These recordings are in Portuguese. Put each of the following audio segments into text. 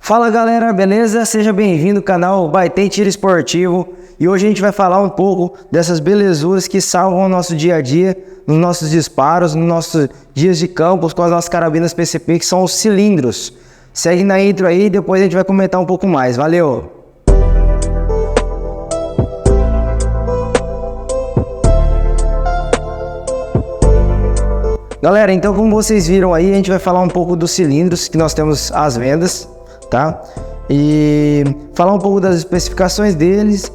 Fala galera, beleza? Seja bem-vindo ao canal Baiten Tiro Esportivo. E hoje a gente vai falar um pouco dessas belezuras que salvam o nosso dia a dia, nos nossos disparos, nos nossos dias de campo, com as nossas carabinas PCP, que são os cilindros. Segue na intro aí e depois a gente vai comentar um pouco mais. Valeu! Galera, então como vocês viram aí, a gente vai falar um pouco dos cilindros que nós temos às vendas, tá? E falar um pouco das especificações deles,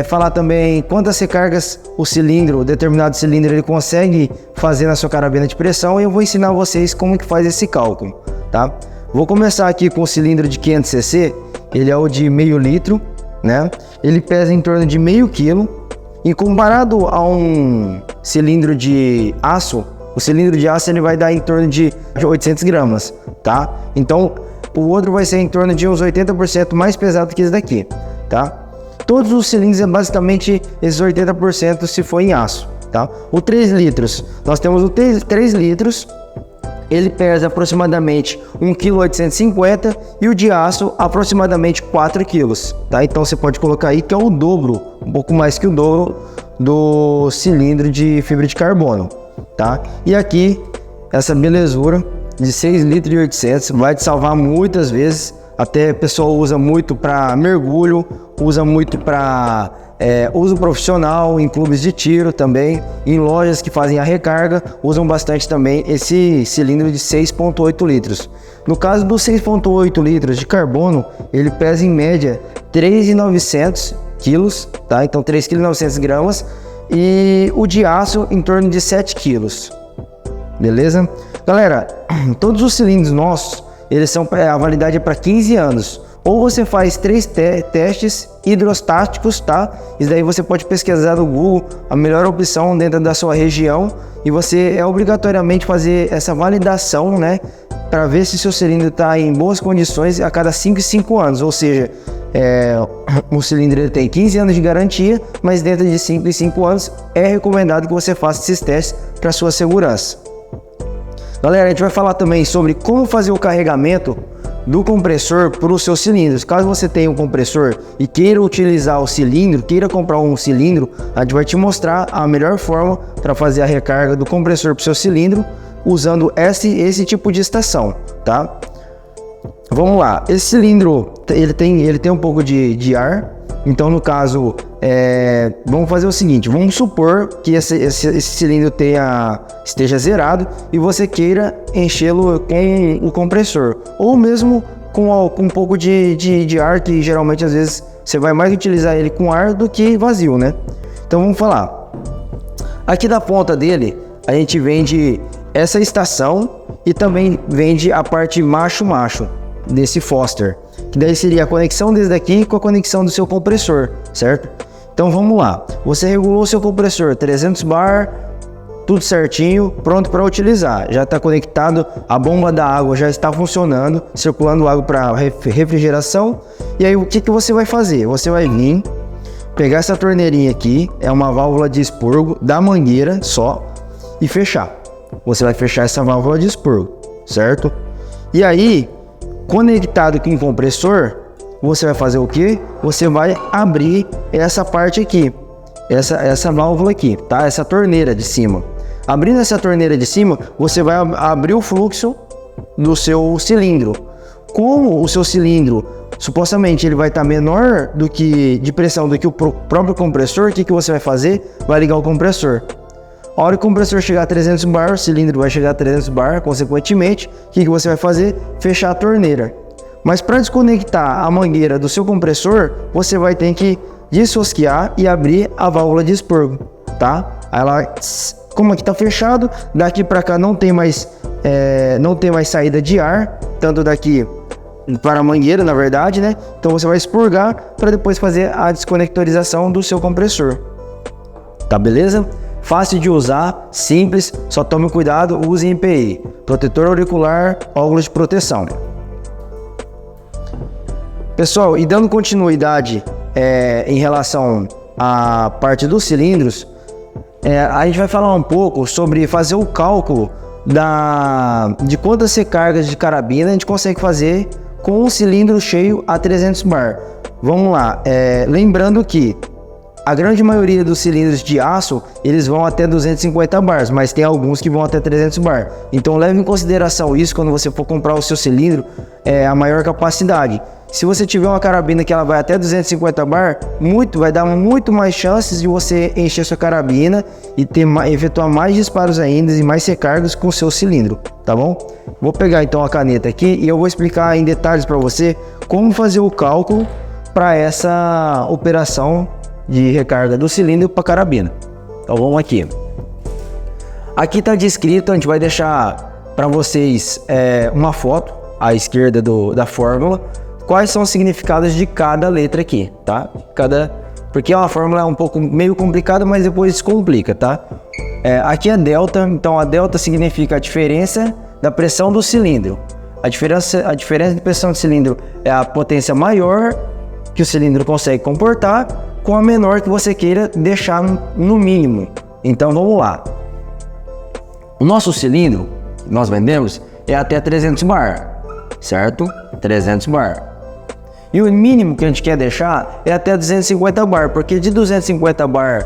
falar também quantas recargas o determinado cilindro ele consegue fazer na sua carabina de pressão, e eu vou ensinar vocês como que faz esse cálculo, tá? Vou começar aqui com o cilindro de 500 cc, ele é o de meio litro, né? Ele pesa em torno de meio quilo, e comparado a um cilindro de aço, o cilindro de aço ele vai dar em torno de 800 gramas, tá? Então, o outro vai ser em torno de uns 80% mais pesado que esse daqui, tá? Todos os cilindros é basicamente esses 80% se for em aço, tá? O 3 litros, nós temos o 3 litros, ele pesa aproximadamente 1,850 kg e o de aço aproximadamente 4 kg, tá? Então você pode colocar aí que é o dobro, um pouco mais que o dobro do cilindro de fibra de carbono, tá? E aqui, essa belezura de 6 litros e 800 vai te salvar muitas vezes. Até a pessoa usa muito para mergulho, usa muito para uso profissional, em clubes de tiro também, em lojas que fazem a recarga, usam bastante também esse cilindro de 6,8 litros. No caso dos 6,8 litros de carbono, ele pesa em média 3.900 quilos, tá? Então 3,900 gramas, e o de aço em torno de 7 quilos, beleza? Galera, todos os cilindros nossos, eles são, a validade é para 15 anos. Ou você faz 3 testes hidrostáticos, tá? Isso daí você pode pesquisar no Google, a melhor opção dentro da sua região. E você obrigatoriamente fazer essa validação, né? Para ver se seu cilindro está em boas condições a cada 5 e 5 anos. Ou seja, o cilindro ele tem 15 anos de garantia, mas dentro de 5 e 5 anos é recomendado que você faça esses testes para sua segurança. Galera, a gente vai falar também sobre como fazer o carregamento do compressor para os seus cilindros. Caso você tenha um compressor e queira utilizar o cilindro, queira comprar um cilindro, a gente vai te mostrar a melhor forma para fazer a recarga do compressor para o seu cilindro usando esse tipo de estação, tá? Vamos lá, esse cilindro ele tem um pouco de ar. Então, no caso, vamos fazer o seguinte, vamos supor que esse cilindro esteja zerado e você queira enchê-lo com o compressor, ou mesmo com um pouco de ar, que geralmente às vezes você vai mais utilizar ele com ar do que vazio, né? Então vamos falar. Aqui da ponta dele, a gente vende essa estação e também vende a parte macho-macho desse Foster, que daí seria a conexão desse daqui com a conexão do seu compressor, certo? Então vamos lá, você regulou o seu compressor 300 bar, tudo certinho, pronto para utilizar, já está conectado, a bomba da água já está funcionando, circulando água para refrigeração. E aí o que você vai fazer? Você vai vir, pegar essa torneirinha aqui, é uma válvula de expurgo da mangueira só, e fechar. Você vai fechar essa válvula de expurgo, certo? E aí, conectado com o compressor, você vai fazer o que? Você vai abrir essa parte aqui, essa válvula aqui, tá? Essa torneira de cima. Abrindo essa torneira de cima, você vai abrir o fluxo do seu cilindro. Como o seu cilindro, supostamente, ele vai estar menor de pressão do que o próprio compressor, o que você vai fazer? Vai ligar o compressor. A hora que o compressor chegar a 300 bar, o cilindro vai chegar a 300 bar, consequentemente, o que você vai fazer? Fechar a torneira. Mas para desconectar a mangueira do seu compressor, você vai ter que desrosquear e abrir a válvula de expurgo, tá? Ela, como aqui está fechado, daqui para cá não tem mais saída de ar, tanto daqui para a mangueira, na verdade, né? Então você vai expurgar para depois fazer a desconectorização do seu compressor, tá beleza? Fácil de usar, simples, só tome cuidado, use EPI, protetor auricular, óculos de proteção. Pessoal, e dando continuidade em relação à parte dos cilindros, a gente vai falar um pouco sobre fazer o cálculo de quantas recargas de carabina a gente consegue fazer com o cilindro cheio a 300 bar. Vamos lá, lembrando que a grande maioria dos cilindros de aço, eles vão até 250 bars, mas tem alguns que vão até 300 bar. Então leve em consideração isso quando você for comprar o seu cilindro, a maior capacidade. Se você tiver uma carabina que ela vai até 250 bar, vai dar muito mais chances de você encher sua carabina e efetuar mais disparos ainda e mais recargas com o seu cilindro, tá bom? Vou pegar então a caneta aqui e eu vou explicar em detalhes para você como fazer o cálculo para essa operação de recarga do cilindro para carabina. Então vamos aqui. Aqui está descrito, a gente vai deixar para vocês uma foto à esquerda da fórmula. Quais são os significados de cada letra aqui, tá? Porque a fórmula é um pouco meio complicada, mas depois descomplica, tá? Aqui é delta, então a delta significa a diferença da pressão do cilindro. A diferença de pressão do cilindro é a potência maior que o cilindro consegue comportar com a menor que você queira deixar no mínimo. Então vamos lá. O nosso cilindro que nós vendemos é até 300 bar, certo? 300 bar. E o mínimo que a gente quer deixar é até 250 bar, porque de 250 bar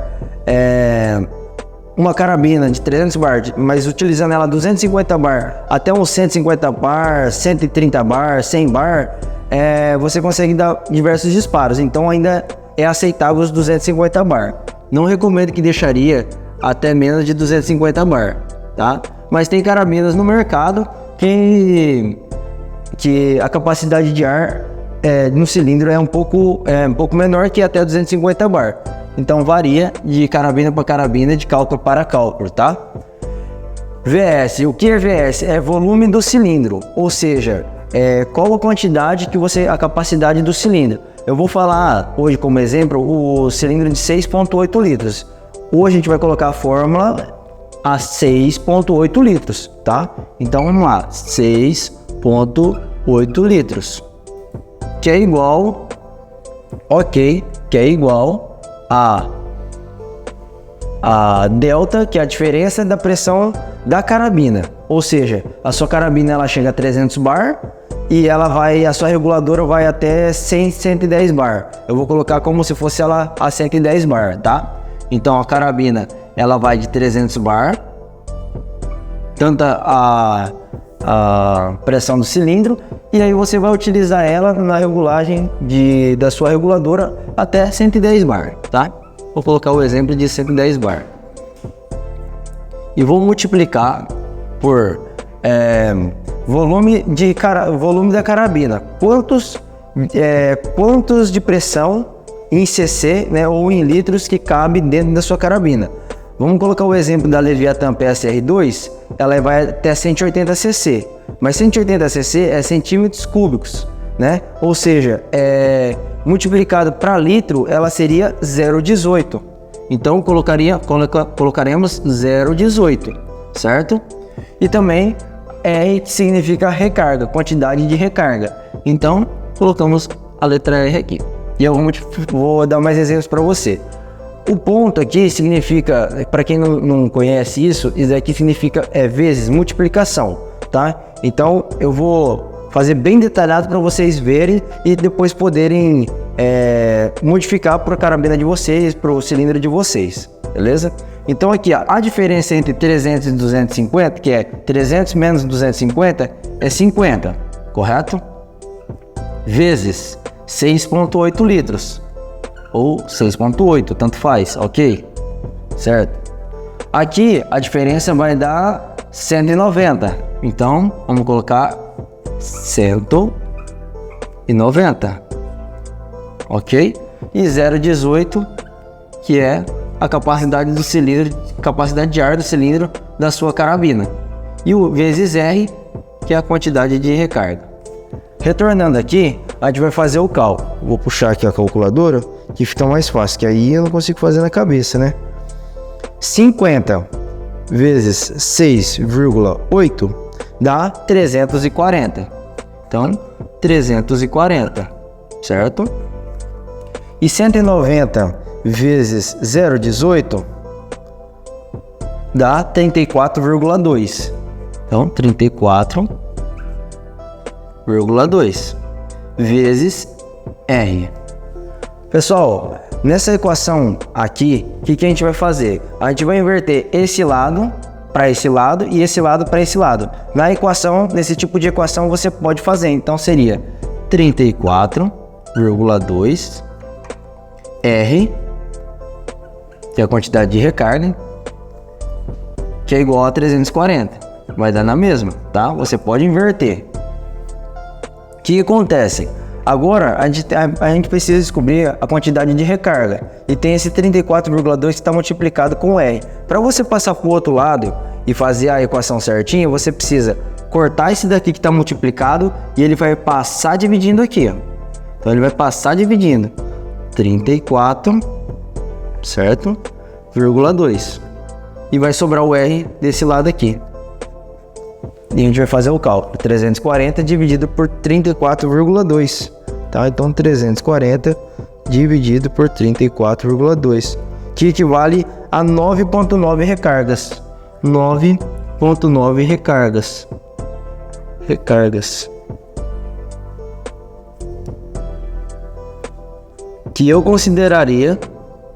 uma carabina de 300 bar, mas utilizando ela 250 bar até uns 150 bar, 130 bar, 100 bar, você consegue dar diversos disparos. Então ainda é aceitável os 250 bar. Não recomendo que deixaria até menos de 250 bar, tá? Mas tem carabinas no mercado que a capacidade de ar no cilindro é um pouco menor que até 250 bar. Então varia de carabina para carabina, de cálculo para cálculo, tá? VS, o que é VS? É volume do cilindro, ou seja, qual a quantidade a capacidade do cilindro. Eu vou falar hoje como exemplo o cilindro de 6,8 litros. Hoje a gente vai colocar a fórmula a 6,8 litros, tá? Então vamos lá, 6,8 litros, que é igual, que é igual a delta, que é a diferença da pressão da carabina. Ou seja, a sua carabina ela chega a 300 bar e a sua reguladora vai até 100, 110 bar. Eu vou colocar como se fosse ela a 110 bar, tá? Então a carabina ela vai de 300 bar, tanto a pressão do cilindro, e aí você vai utilizar ela na regulagem da sua reguladora até 110 bar, tá? Vou colocar o exemplo de 110 bar e vou multiplicar por volume da carabina. Quantos de pressão em cc, né, ou em litros que cabe dentro da sua carabina. Vamos colocar o exemplo da Leviathan PSR2, ela vai até 180 cc, mas 180 cc é centímetros cúbicos, né? Ou seja, multiplicado para litro, ela seria 0,18. Então colocaremos 0,18, certo? E também R significa recarga, quantidade de recarga. Então colocamos a letra R aqui. E eu vou dar mais exemplos para você. O ponto aqui significa, para quem não conhece isso aqui significa vezes, multiplicação, tá? Então eu vou fazer bem detalhado para vocês verem e depois poderem modificar para a carabina de vocês, para o cilindro de vocês, beleza? Então aqui a diferença entre 300 e 250, que é 300 menos 250, é 50, correto? Vezes 6,8 litros, ou 6,8, tanto faz, ok? Certo? Aqui a diferença vai dar 190, então vamos colocar 190, ok? E 0,18, que é a capacidade do cilindro, capacidade de ar do cilindro da sua carabina. E o vezes R, que é a quantidade de recarga. Retornando aqui, a gente vai fazer o cálculo. Vou puxar aqui a calculadora, que fica mais fácil, que aí eu não consigo fazer na cabeça, né? 50 vezes 6,8 dá 340. Então, 340, certo? E 190 vezes 0,18 dá 34,2. Então, 34,2. vezes R. Pessoal, nessa equação aqui, o que a gente vai fazer? A gente vai inverter esse lado para esse lado e esse lado para esse lado. Na equação, nesse tipo de equação você pode fazer. Então seria 34,2 R, que é a quantidade de recarga, que é igual a 340. Vai dar na mesma, tá? Você pode inverter. O que acontece? Agora a gente precisa descobrir a quantidade de recarga. E tem esse 34,2 que está multiplicado com R. Para você passar para o outro lado e fazer a equação certinha, você precisa cortar esse daqui que está multiplicado e ele vai passar dividindo aqui, ó. Então ele vai passar dividindo 34, certo? 0,2. E vai sobrar o R desse lado aqui. E a gente vai fazer o cálculo. 340 dividido por 34,2. Tá? Então 340 dividido por 34,2. Que equivale a 9,9 recargas. 9,9 recargas. Que eu consideraria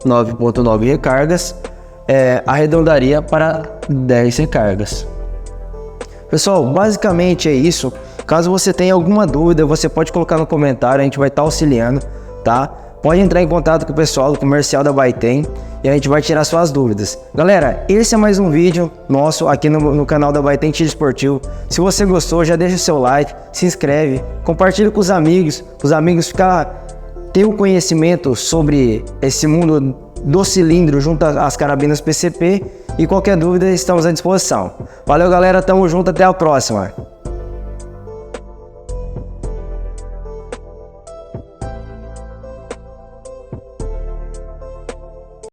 9,9 recargas, arredondaria para 10 recargas. Pessoal, basicamente é isso. Caso você tenha alguma dúvida, você pode colocar no comentário, a gente vai estar auxiliando, tá? Pode entrar em contato com o pessoal do comercial da Bytem e a gente vai tirar suas dúvidas. Galera, esse é mais um vídeo nosso aqui no canal da Bytem Tiro Esportivo. Se você gostou, já deixa o seu like, se inscreve, compartilha com os amigos ter o conhecimento sobre esse mundo do cilindro junto às carabinas PCP. E qualquer dúvida, estamos à disposição. Valeu, galera, tamo junto, até a próxima.